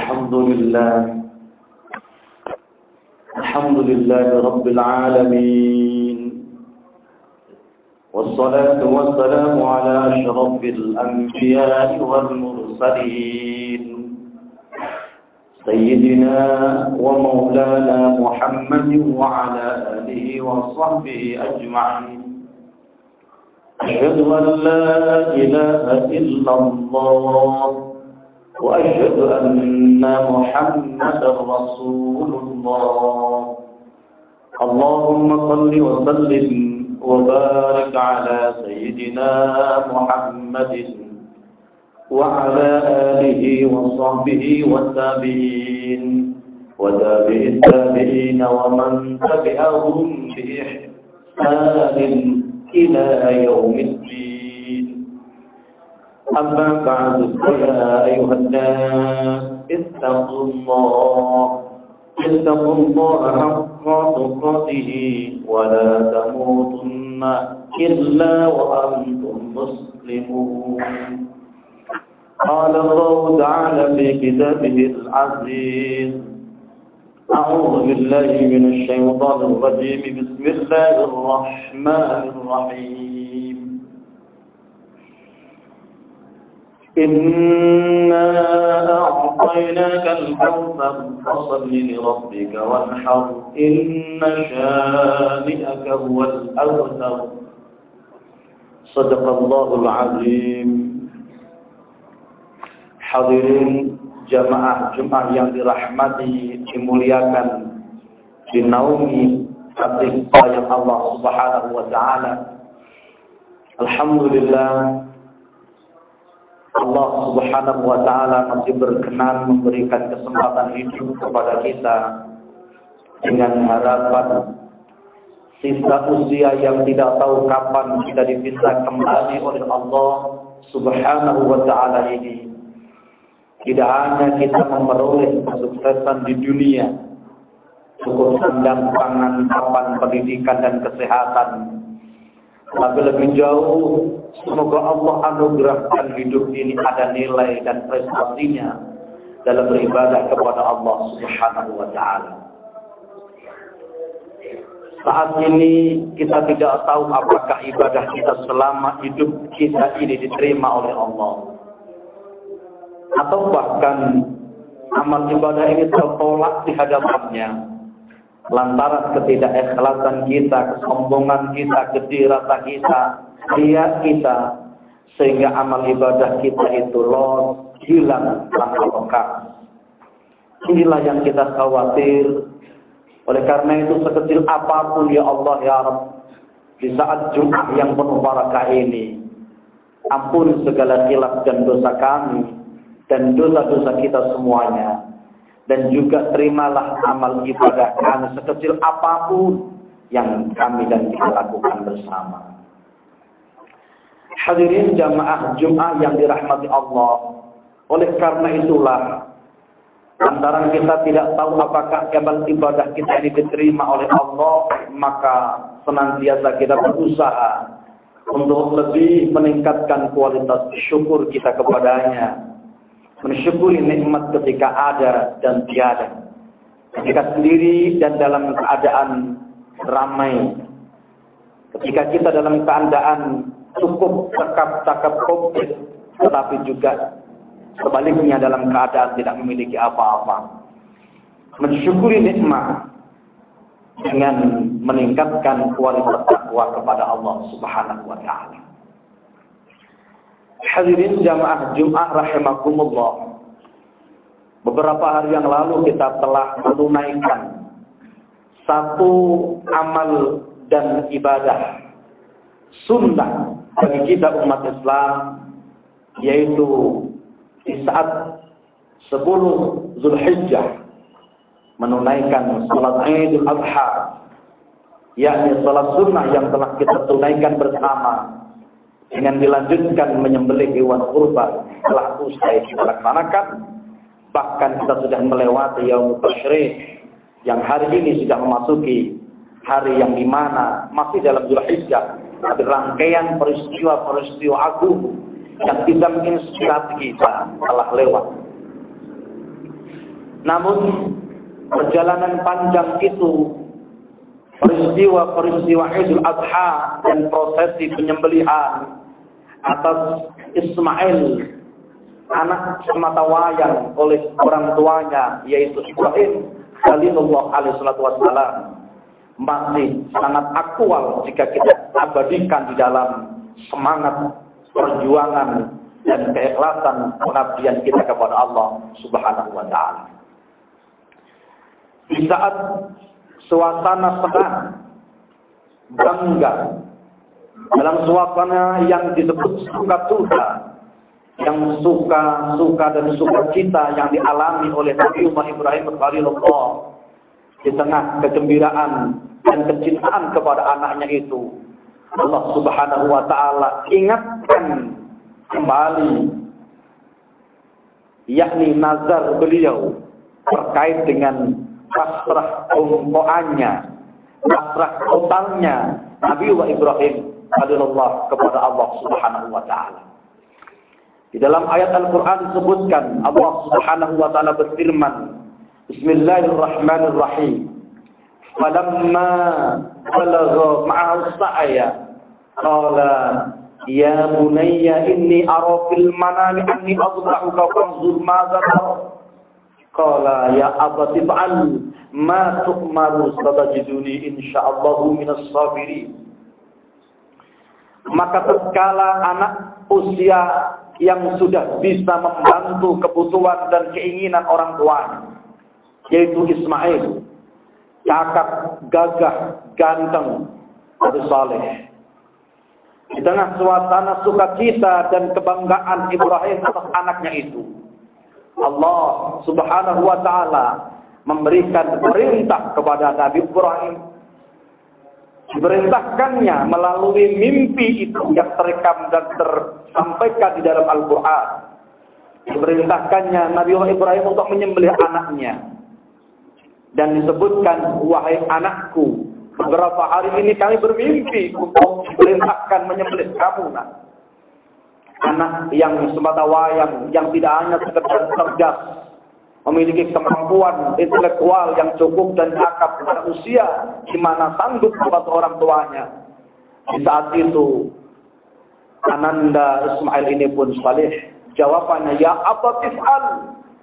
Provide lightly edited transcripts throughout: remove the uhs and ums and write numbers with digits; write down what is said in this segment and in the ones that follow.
الحمد لله الحمد لله رب العالمين، والصلاة والسلام على أشرف الأنبياء والمرسلين سيدنا ومولانا محمد وعلى آله وصحبه أجمعين. أشهد أن لا إله إلا الله وأشهد أن محمدا رسول الله. اللهم صل وسلم وبارك على سيدنا محمد وعلى آله وصحبه والتابعين وتابع التابعين ومن تبعهم بإحسان إلى يوم الدين. أما بعد، فيا أيها الناس اتقوا الله حق تقاته ولا تموتن إلا وأنتم مسلمون. قال الله تعالى في كتابه العزيز: أعوذ بالله من الشيطان الرجيم، بسم الله الرحمن الرحيم. إنا أعطيناك الكوثر فصل لربك وانحر إن شانئك هو الأبتر. صدق الله العظيم. Hadirin jamaah Jumat yang dirahmati, dimuliakan, dinaungi kasih sayang Allah Subhanahu wa taala. Alhamdulillah, Allah Subhanahu wa taala masih berkenan memberikan kesempatan hidup kepada kita dengan harapan sisa usia yang tidak tahu kapan kita diminta kembali oleh Allah Subhanahu wa taala ini. Tidak hanya kita memperoleh kesuksesan di dunia, cukup sandang pangan, papan pendidikan dan kesehatan, tapi lebih jauh, semoga Allah anugerahkan hidup ini ada nilai dan prestasinya dalam beribadah kepada Allah Subhanahu wa taala. Saat ini kita tidak tahu apakah ibadah kita selama hidup kita ini diterima oleh Allah, atau bahkan amal ibadah ini tertolak di hadapannya lantaran ketidakikhlasan kita, kesombongan kita, gede rasa kita, riya kita, sehingga amal ibadah kita itu lost, hilang tanpa bekas. Inilah yang kita khawatir. Oleh karena itu, sekecil apapun ya Allah ya Rabb, di saat Jumat yang penuh barakah ini, ampuni segala khilaf dan dosa kami dan dosa-dosa kita semuanya, dan juga terimalah amal ibadah kami sekecil apapun yang kami dan kita lakukan bersama. Hadirin jamaah Jumat yang dirahmati Allah, oleh karena itulah lantaran kita tidak tahu apakah amal ibadah kita ini diterima oleh Allah, maka senantiasa kita berusaha untuk lebih meningkatkan kualitas syukur kita kepadanya, mensyukuri nikmat ketika ada dan tiada, ketika sendiri dan dalam keadaan ramai, ketika kita dalam keadaan cukup cakap komplit, tetapi juga sebaliknya dalam keadaan tidak memiliki apa-apa. Mensyukuri nikmat dengan meningkatkan kualitas takwa kepada Allah Subhanahu wa taala. Hadirin jamaah Jumat rahimakumullah, beberapa hari yang lalu kita telah menunaikan satu amal dan ibadah sunnah bagi kita umat Islam, yaitu di saat 10 Zulhijjah menunaikan salat Idul Adha, yakni salat sunnah yang telah kita tunaikan bersama dengan dilanjutkan menyembelih hewan kurban telah usai kita laksanakan. Bahkan kita sudah melewati Yaumut Tasyrik, yang hari ini sudah memasuki hari yang dimana masih dalam Zulhijjah, tapi rangkaian peristiwa-peristiwa agung yang bisa menginspirasi kita telah lewat. Namun perjalanan panjang itu, peristiwa-peristiwa Idul Adha dan prosesi penyembelihan atas Ismail, anak sematawayang oleh orang tuanya yaitu Ibrahim Khalilullah alaihissalatu wassalam, masih sangat aktual jika kita abadikan di dalam semangat perjuangan dan keikhlasan pengabdian kita kepada Allah Subhanahu wa taala. Di saat suasana senang, bangga, dalam suasana yang disebut sukacita, yang suka dan sukacita yang dialami oleh Nabi Ibrahim Khalilullah, di tengah kegembiraan dan kecintaan kepada anaknya itu, Allah Subhanahu wa taala ingatkan kembali, yakni nazar beliau terkait dengan pasrah ongkoannya, pasrah totalnya Nabi Ibrahim Khalilullah kepada Allah Subhanahu wa taala. Di dalam ayat Al-Qur'an disebutkan, Allah Subhanahu wa taala berfirman, Bismillahirrahmanirrahim. Falamma balagha ma'ahu sa'ya qala ya bunayya inni ara fil manami anni adbahuka fanzur madza tara. Qala ya abati fa'al ma tu'maru satajiduni insyaallahu minas sabirin. Maka tatkala anak usia yang sudah bisa membantu kebutuhan dan keinginan orang tuanya, yaitu Ismail, cakap, gagah, ganteng, dan saleh. Di tengah suasana sukacita dan kebanggaan Ibrahim atas anaknya itu, Allah Subhanahu wa taala memberikan perintah kepada Nabi Ibrahim. Diperintahkannya melalui mimpi itu yang terekam dan tersampaikan di dalam Al-Quran. Diperintahkannya Nabi Ibrahim untuk menyembelih anaknya. Dan disebutkan, wahai anakku, beberapa hari ini kami bermimpi untuk diperintahkan menyembelih kamu, nak. Anak yang sematawayang, yang tidak hanya sekedar cerdas, memiliki kemampuan intelektual yang cukup dan cakap pada usia di mana sanggup membantu orang tuanya. Di saat itu, ananda Ismail ini pun saleh. Jawabannya, ya abati fa'al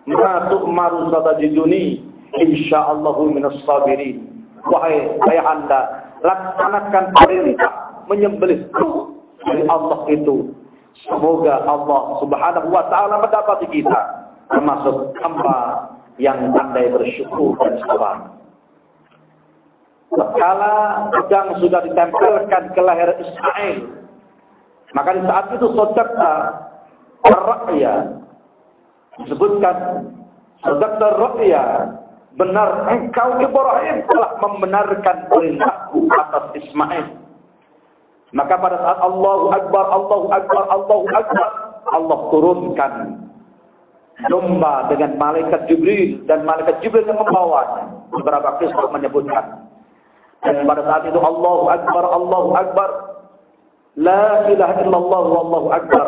ma tu'maru satajiduni insyaallahu minas sabirin. Wahai ayahanda, laksanakan perintah menyembelihku dari Allah itu. Semoga Allah Subhanahu wa taala mendapati kita termasuk hamba yang pandai bersyukur dan sabar. Tatkala pedang sudah ditempelkan ke leher Ismail, maka di saat itu saudara Ar-Ra'ya disebutkan, saudara Ar-Ra'ya, benar engkau Ibrahim telah membenarkan perintahku atas Ismail. Maka pada saat Allahu Akbar, Allahu Akbar, Allahu Akbar, Allah turunkan domba dengan malaikat Jibril, dan malaikat Jibril yang membawanya. Beberapa kisah menyebutkan. Dan pada saat itu Allahu Akbar, Allahu Akbar, la ilaha illallah wallahu akbar.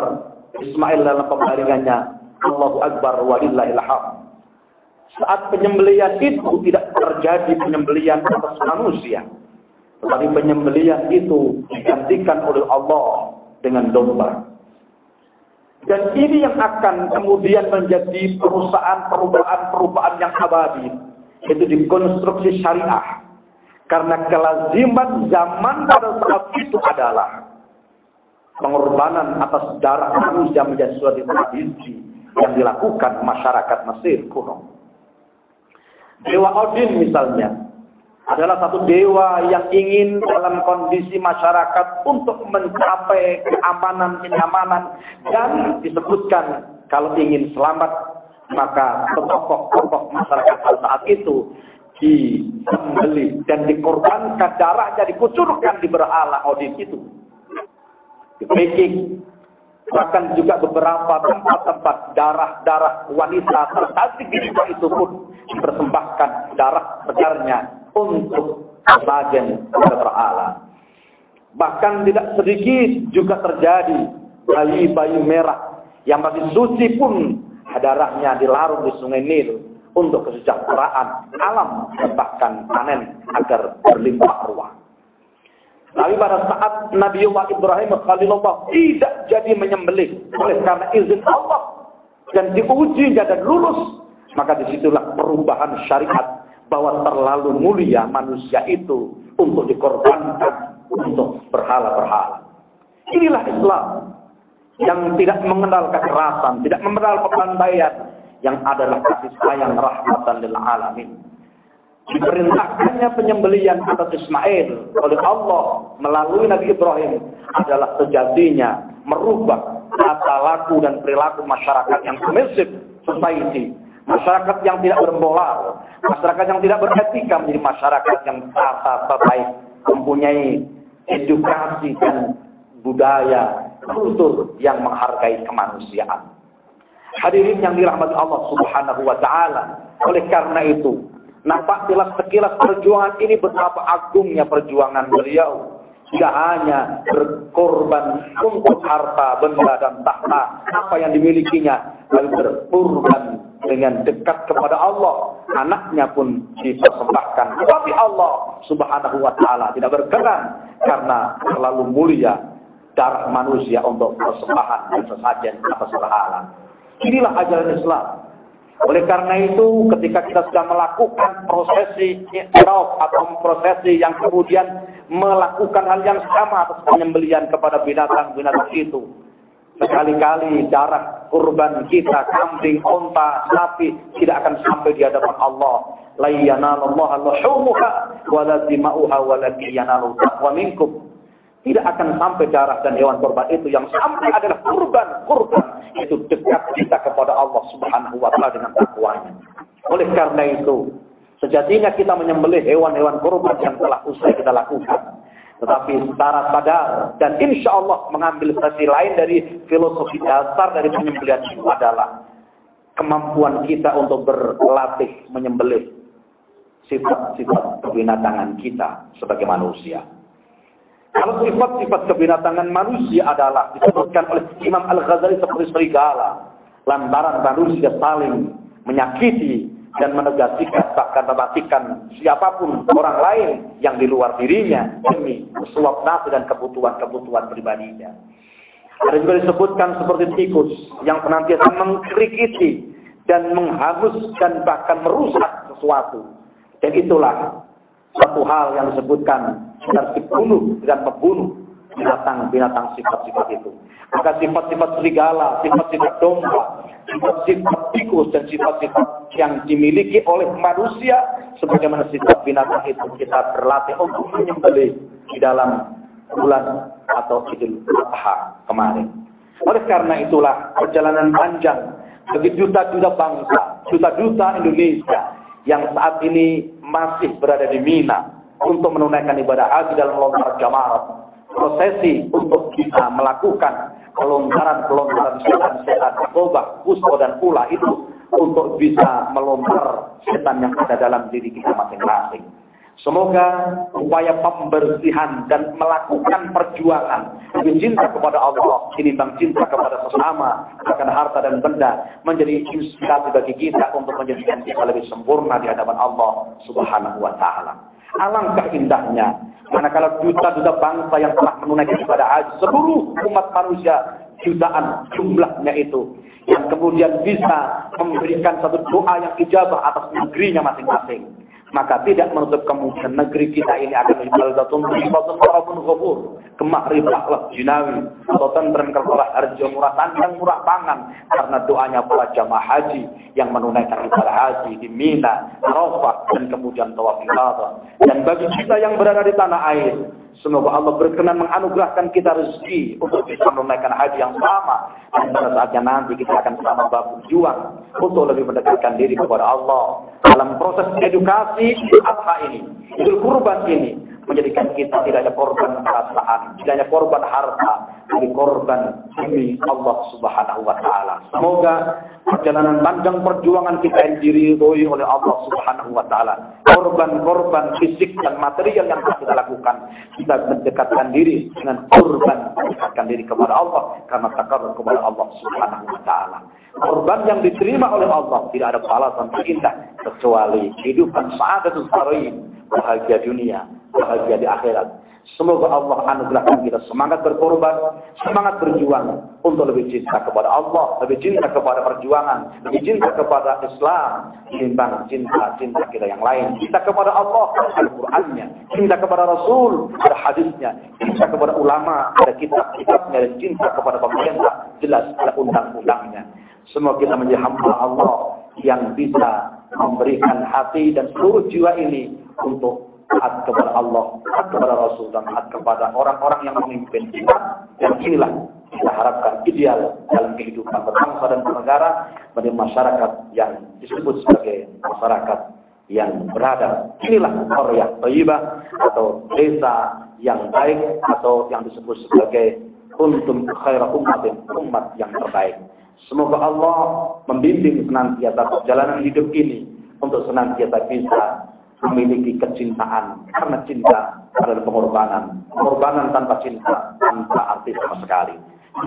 Ismail dalam pembaringannya, Allahu Akbar walillahil hamd. Saat penyembelihan itu tidak terjadi penyembelihan atas manusia, tetapi penyembelihan itu digantikan oleh Allah dengan domba. Dan ini yang akan kemudian menjadi perubahan yang abadi, yaitu dikonstruksi syariah. Karena kelaziman zaman pada saat itu adalah pengorbanan atas darah manusia menjadi suatu tradisi yang dilakukan masyarakat Mesir kuno. Dewa Odin misalnya adalah satu dewa yang ingin dalam kondisi masyarakat untuk mencapai kenyamanan, dan disebutkan kalau ingin selamat maka tokoh-tokoh masyarakat pada saat itu disembelih dan dikorbankan, darahnya dikucurkan di berhala Odin itu, di Peking. Bahkan juga beberapa tempat-tempat darah wanita tercantik di dunia itu pun dipersembahkan darah segarnya untuk sebagian berhala. Bahkan tidak sedikit juga terjadi bayi-bayi merah yang masih suci pun darahnya dilarung di Sungai Nil untuk kesejahteraan alam dan bahkan panen agar berlimpah ruah. Tapi pada saat Nabiullah Ibrahim Khalilullah tidak jadi menyembelih oleh karena izin Allah dan diuji dan lulus, maka disitulah perubahan syariat bahwa terlalu mulia manusia itu untuk dikorbankan untuk berhala-berhala. Inilah Islam yang tidak mengenal kekerasan, tidak mengenal pembantaian, yang adalah kasih sayang rahmatan lil alamin. Diperintahkannya penyembelihan atas Ismail oleh Allah melalui Nabi Ibrahim adalah sejatinya merubah tata laku dan perilaku masyarakat yang submissive society, masyarakat yang tidak bermoral, masyarakat yang tidak beretika menjadi masyarakat yang tata baik, mempunyai edukasi dan budaya, kultur yang menghargai kemanusiaan. Hadirin yang dirahmati Allah Subhanahu wa taala, oleh karena itu nampak sekilas perjuangan ini betapa agungnya perjuangan beliau. Tidak hanya berkorban untuk harta, benda, dan tahta apa yang dimilikinya, lalu berkorban dengan dekat kepada Allah. Anaknya pun dipersembahkan. Tetapi Allah Subhanahu wa ta'ala tidak berkenan karena terlalu mulia darah manusia untuk persembahan dan sesajen atas berhala. Inilah ajaran Islam. Oleh karena itu, ketika kita sudah melakukan prosesi i'tiraf atau prosesi yang kemudian melakukan hal yang sama atas penyembelihan kepada binatang-binatang itu, sekali-kali darah kurban kita, kambing, unta, sapi tidak akan sampai di hadapan Allah. La yanalallaha luhumuha wa la dima'uha walakin yanalu taqwa minkum. Tidak akan sampai darah dan hewan kurban itu, yang sampai adalah kurban itu dekat kita kepada Allah Subhanahu wa ta'ala dengan takwanya. Oleh karena itu, sejatinya kita menyembelih hewan-hewan kurban yang telah usai kita lakukan. Tetapi secara sadar dan insya Allah mengambil sesi lain dari filosofi dasar dari penyembelihan itu adalah kemampuan kita untuk berlatih menyembelih sifat-sifat kebinatangan kita sebagai manusia. Kalau sifat-sifat kebinatangan manusia adalah disebutkan oleh Imam Al-Ghazali seperti serigala, lantaran manusia saling menyakiti dan menegasikan, bahkan mematikan siapapun orang lain yang di luar dirinya demi bersuap nafsu dan kebutuhan-kebutuhan pribadinya. Ada juga disebutkan seperti tikus yang senantiasa mengkrikiti dan menghanguskan bahkan merusak sesuatu. Dan itulah satu hal yang disebutkan harus dibunuh dan membunuh binatang-binatang sifat-sifat itu. Maka sifat-sifat serigala, sifat-sifat domba, sifat-sifat tikus dan sifat-sifat yang dimiliki oleh manusia sebagaimana sifat binatang itu kita berlatih untuk menyembelih di dalam bulan atau Idul Adha kemarin. Oleh karena itulah perjalanan panjang bagi juta-juta bangsa, juta-juta Indonesia yang saat ini masih berada di Mina untuk menunaikan ibadah haji dalam lontar jamaah, prosesi untuk bisa melakukan pelontaran setan-setan narkoba, kusto dan pula itu untuk bisa melontar setan yang ada dalam diri kita masing-masing. Semoga upaya pembersihan dan melakukan perjuangan lebih cinta kepada Allah tinimbang cinta kepada sesama akan harta dan benda menjadi inspirasi bagi kita untuk menjadikan kita lebih sempurna di hadapan Allah Subhanahu wa ta'ala. Alangkah indahnya manakala juta-juta bangsa yang telah menunaikan ibadah haji, seluruh umat manusia jutaan jumlahnya itu, yang kemudian bisa memberikan satu doa yang ijabah atas negerinya masing-masing. Maka tidak menutup kemungkinan negeri kita ini akan ibadatun tayyibatun warabun ghafur, kemah ribahlah jinawi atau tentrem kertolah harjo murah sandang murah pangan, karena doanya para jamaah haji yang menunaikan ibadah haji di Mina, Arafah dan kemudian tawaf ifadah. Dan bagi kita yang berada di tanah air, semoga Allah berkenan menganugerahkan kita rezeki untuk bisa menunaikan haji yang sama, dan pada saatnya nanti kita akan sama berjuang untuk lebih mendekatkan diri kepada Allah dalam proses edukasi Adha ini, Idul Kurban ini, menjadikan kita tidak hanya korban perasaan, tidak hanya korban harta, dari korban demi Allah Subhanahu wa taala. Semoga perjalanan panjang perjuangan kita yang diridhoi oleh Allah Subhanahu wa taala. Korban-korban fisik dan material yang kita lakukan, kita mendekatkan diri dengan korban mendekatkan diri kepada Allah karena takarrub kepada Allah Subhanahu wa taala. Korban yang diterima oleh Allah tidak ada balasan terindah kecuali kehidupan sa'adatul darain, bahagia dunia, bahagia di akhirat. Semoga Allah anugerahkan kita semangat berkorban, semangat berjuang untuk lebih cinta kepada Allah, lebih cinta kepada perjuangan, lebih cinta kepada Islam, ketimbang cinta kita yang lain. Cinta kepada Allah, ada Qur'annya, cinta kepada Rasul, ada hadisnya, cinta kepada ulama, ada kitab-kitabnya, dan cinta kepada pemerintah, jelas ada undang-undangnya. Semoga kita menjadi hamba Allah yang bisa memberikan hati dan seluruh jiwa ini untuk taat kepada Allah, taat kepada Rasul, dan taat kepada orang-orang yang memimpin kita. Dan inilah kita harapkan ideal dalam kehidupan berbangsa dan bernegara, menjadi masyarakat yang disebut sebagai masyarakat yang beradab. Inilah qaryah thayyibah atau desa yang baik, atau yang disebut sebagai kuntum khairu ummatin, umat yang terbaik. Semoga Allah membimbing senantiasa perjalanan hidup ini untuk senantiasa bisa memiliki kecintaan, karena cinta adalah pengorbanan. Pengorbanan tanpa cinta tanpa arti sama sekali.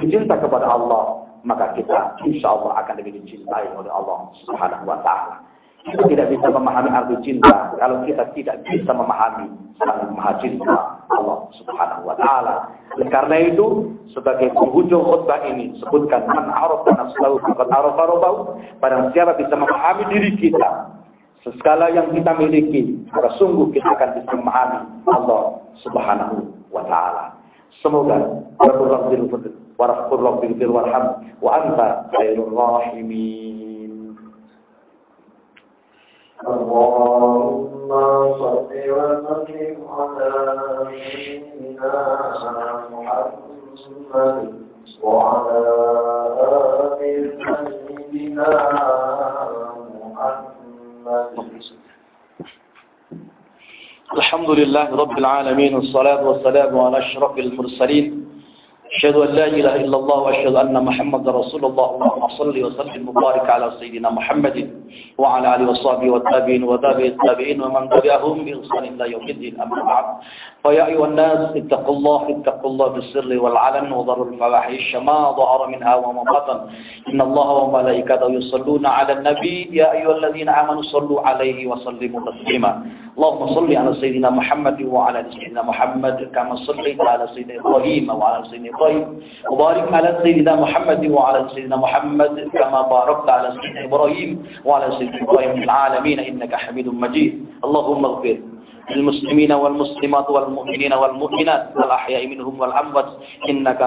Cinta kepada Allah, maka kita insya Allah akan lebih dicintai oleh Allah Subhanahu wa taala. Kita tidak bisa memahami arti cinta kalau kita tidak bisa memahami Sang Maha Cinta Allah Subhanahu wa taala. Oleh karena itu, sebagai penghujung khutbah ini sebutkan man arafa nafsahu faqad arafa rabbahu. Barang siapa bisa memahami diri kita, segala yang kita miliki, maka sungguh kita akan bisa memahami Allah Subhanahu wa taala. Semoga warahmatullahi warham wa anta khairur rahimin. Allahumma shalli wa sallim ala sayyidina Muhammad wa ala ali sayyidina Muhammad. الحمد لله رب العالمين والصلاة والسلام على أشرف المرسلين أشهد أن لا إله إلا الله وأشهد أن محمد رسول الله اللهم صل وسلم وبارك على سيدنا محمد وعلى آله وصحبه والتابعين وتابع التابعين ومن تبعهم بإحسان إلى يوم الدين أما بعد فيا أيها الناس اتقوا الله بالسر والعلن وذروا الفواحش ما ظهر منها وما بطن إن الله وملائكته يصلون على النبي يا أيها الذين آمنوا صلوا عليه وسلموا تسليما اللهم صل على سيدنا محمد وعلى سيدنا محمد كما صليت على سيدنا إبراهيم وعلى سيدنا إبراهيم وبارك على سيدنا محمد وعلى سيدنا محمد كما باركت على سيدنا إبراهيم وعلى سيدنا إبراهيم في العالمين إنك حميد مجيد اللهم اغفر للمسلمين والمسلمات والمؤمنين والمؤمنات الأحياء منهم والأموات إنك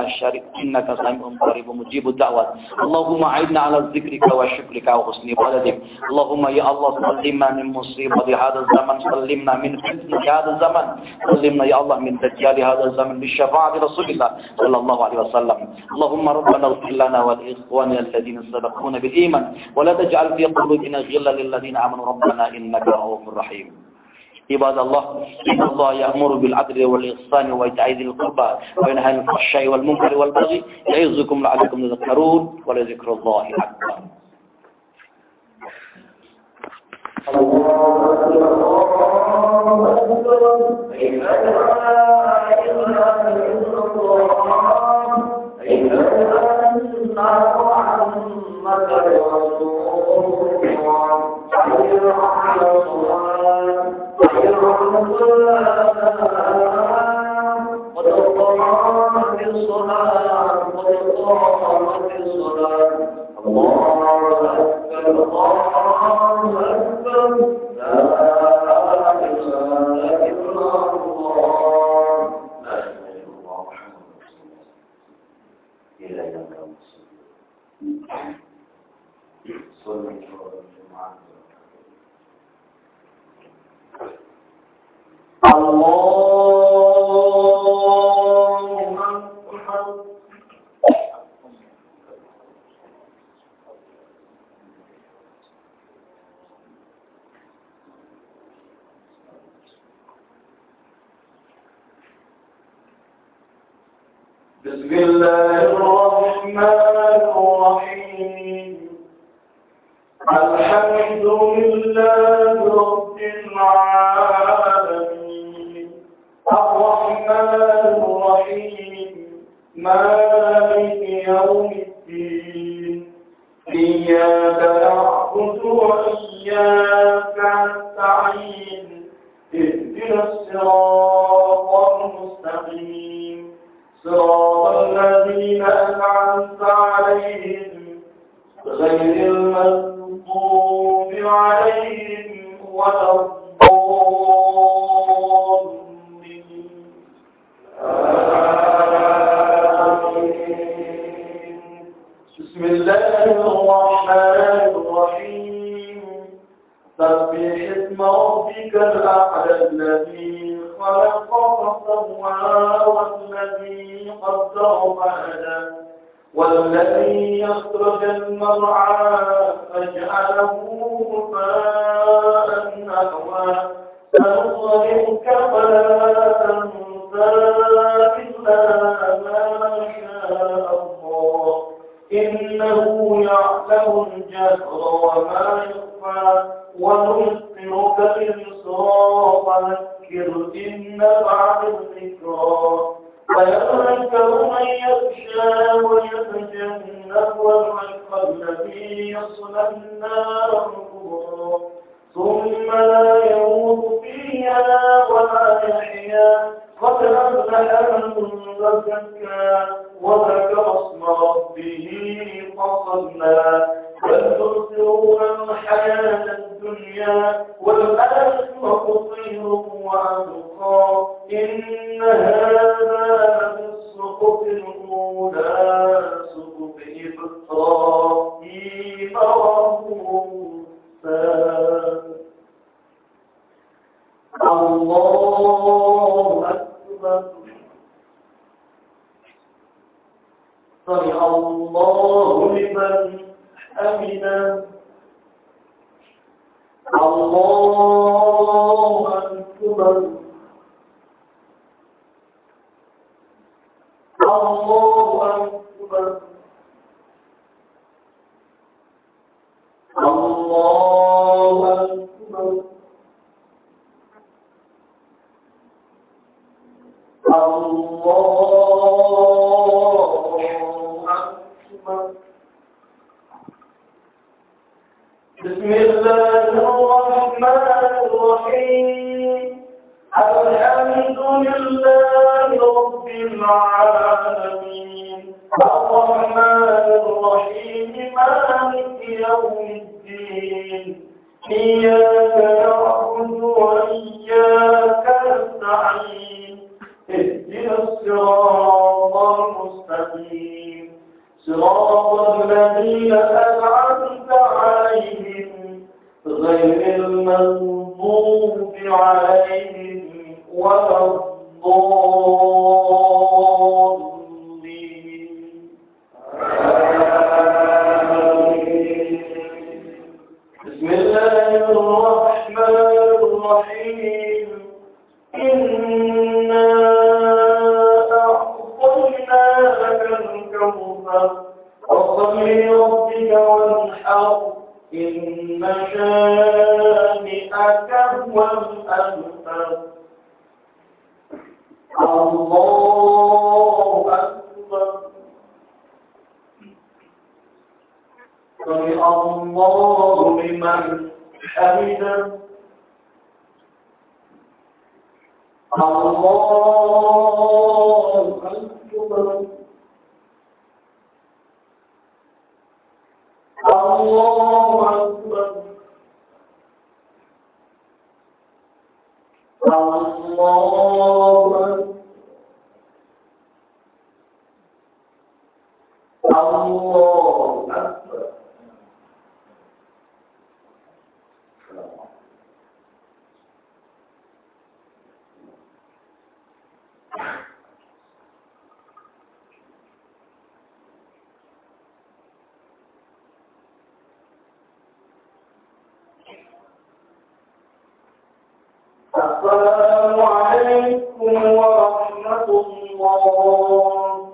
سميع قريب مجيب الدعوات اللهم أعنا على ذكرك وشكرك وحسن عبادتك اللهم يا الله سلمنا من مصيبة هذا الزمن سلمنا من فتنة هذا الزمن سلمنا يا الله من دجال هذا الزمن بالشفاعة رسول الله صلى الله عليه وسلم اللهم ربنا اغفر لنا ولإخواننا الذين سبقونا بالإيمان ولا تجعل في قلوبنا غلا للذين آمنوا ربنا إنك رؤوف رحيم عباد الله إن الله يأمر بالعدل والإحسان وإيتاء ذي القربى وينهى عن الفحشاء والمنكر والبغي يعظكم لعلكم تذكرون ولذكر الله أكبر. Allah بسم الله الرحمن الرحيم الحمد لله رب العالمين الرحمن الرحيم مالك يوم الدين إياك نعبد وإياك نستعين اهدنا الصراط المستقيم صراط الذين أنعمت عليهم غير المغضوب عليهم ولا الضالين بسم الله الرحمن الرحيم سبح اسم ربك الأعلى الذي خلق فسوى والذي قدر فهدى والذي يخرج المرعى فاجعله غثاء نحوا سنقرئك فلا تنسى إلا ما شاء الله إنه يعلم الجهر وما يخفى ونيسرك لليسرى فذكر إن بعد الذكرى فيذكر من يخشى ويتجنبها الأشقى الذي يصلى النار الكبرى ثم لا يموت فيها ولا يحيا قد أفلح من زكى وذكر اسم ربه فصلى بل تؤثرون الحياة الدنيا والآخرة خير وأبقى إن هذا لفي الصحف الأولى صحف إبراهيم وموسى الله أكبر سمع الله لمن حمده الله أكبر الله أكبر الله أكبر الله أكبر بسم الله الرحمن الرحيم الحمد لله رب العالمين الرحمن الرحيم مالك يوم الدين إياك نعبد وإياك نستعين اهدنا الصراط المستقيم صراط الذين أنعمت عليهم غير المغضوب عليهم ولا الضالين بسم الله الرحمن الرحيم إنا أعطيناك الكوثر فصل لربك وانحر إن شانئك هو الأبتر الله أكبر سمع الله لمن حمده الله أكبر الله أكبر الله أكبر السلام عليكم ورحمة الله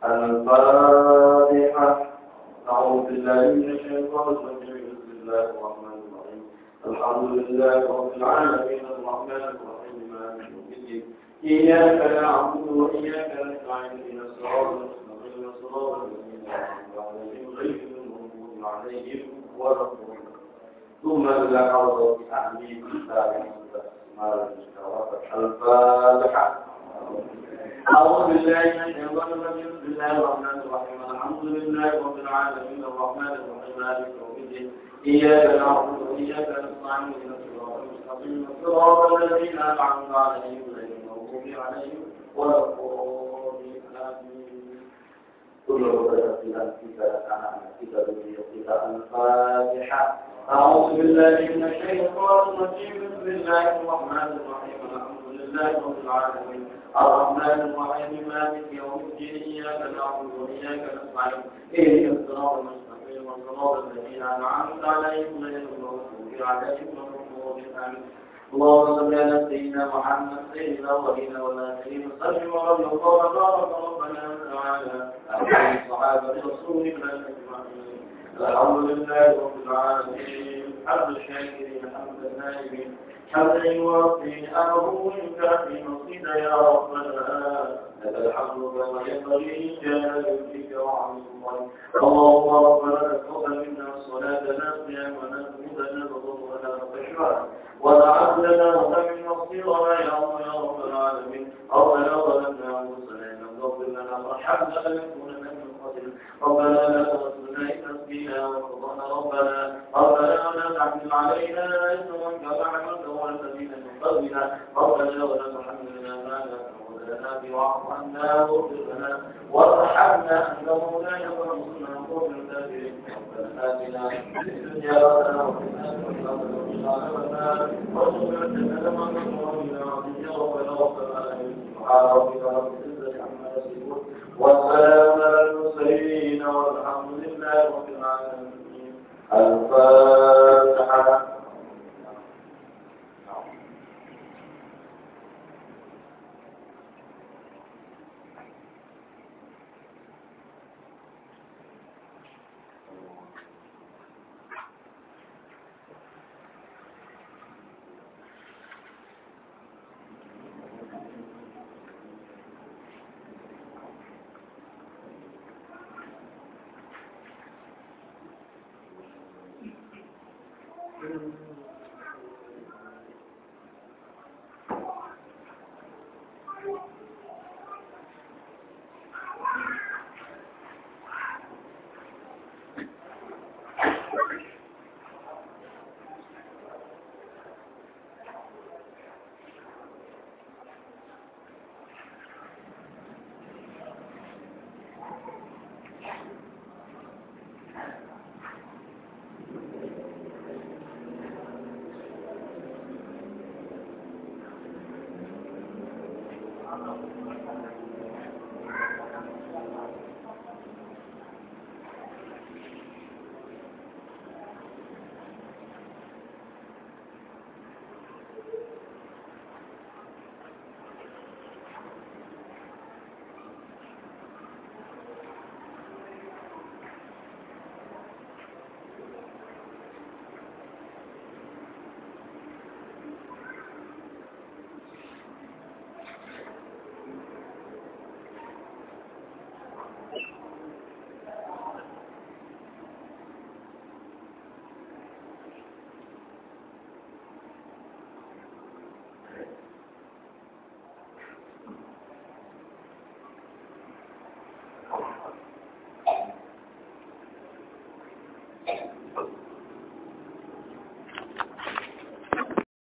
الفاتحة. أعوذ بالله من الشيطان الرجيم. بسم الله الرحمن الرحيم. الحمد لله رب العالمين الرحمن الرحيم مالك يوم الدين. إياك نعبد وإياك نستعين اهدنا الصراط المستقيم صراط الذين أنعمت عليهم غير المغضوب عليهم ولا الضالين. ثم الحظ بأهل كتاب الفاتحة. أعوذ بالله من الشيطان الرجيم. بسم الله الرحمن الرحيم. الحمد لله رب العالمين الرحمن الرحيم مالك يوم الدين. إياك نعبد وإياك نستعين اهدنا الصراط المستقيم صراط الذين أنعمت عليهم غير المغضوب عليهم ولا الضالين. كل عبادة kita anak kita dunia kita الفاتحة. أعوذ بالله من الشيطان الرجيم. بسم الله الرحمن الرحيم. الحمد لله رب العالمين الرحمن الرحيم مالك يوم الدين. إياك نعبد وإياك نستعين اهدنا الصراط المستقيم صراط الذين أنعمت عليهم غير المغضوب عليهم ولا الضالين. اللهم صل على سيدنا محمد سيد الأولين والآخرين. صل وسلم وبارك ربنا تعالى على صحابة رسولك أجمعين. الحمد لله رب العالمين حمد الشاكرين حمد النائمين حمدا يوافي أمره ويكافي مصيدا يا ربنا. لك الحمد كما ينبغي لجلال وجهك وعظيم الله. اللهم ربنا تقبل منا صلاتنا صيامنا جهودنا وضوءنا وخشوعنا وتعبدنا وتمن مصيرنا يا رب العالمين. ربنا ظلمنا انفسنا ان لم تغفر لنا وارحمنا لنكونن من الخاسرين. ربنا لا تؤاخذنا ان نسينا واخطانا. ربنا لا تحمل علينا اثما كما حملته على الذين من قبلنا. ربنا ولا تحملنا ما لا طاقة لنا به واعف عنا واغفر لنا وارحمنا انت مولانا فانصرنا على القوم الكافرين. ربنا آتنا في الدنيا حسنة وفي الآخرة حسنة وارزقنا الجنة مع الرحمن الرحيم. سبحان ربك رب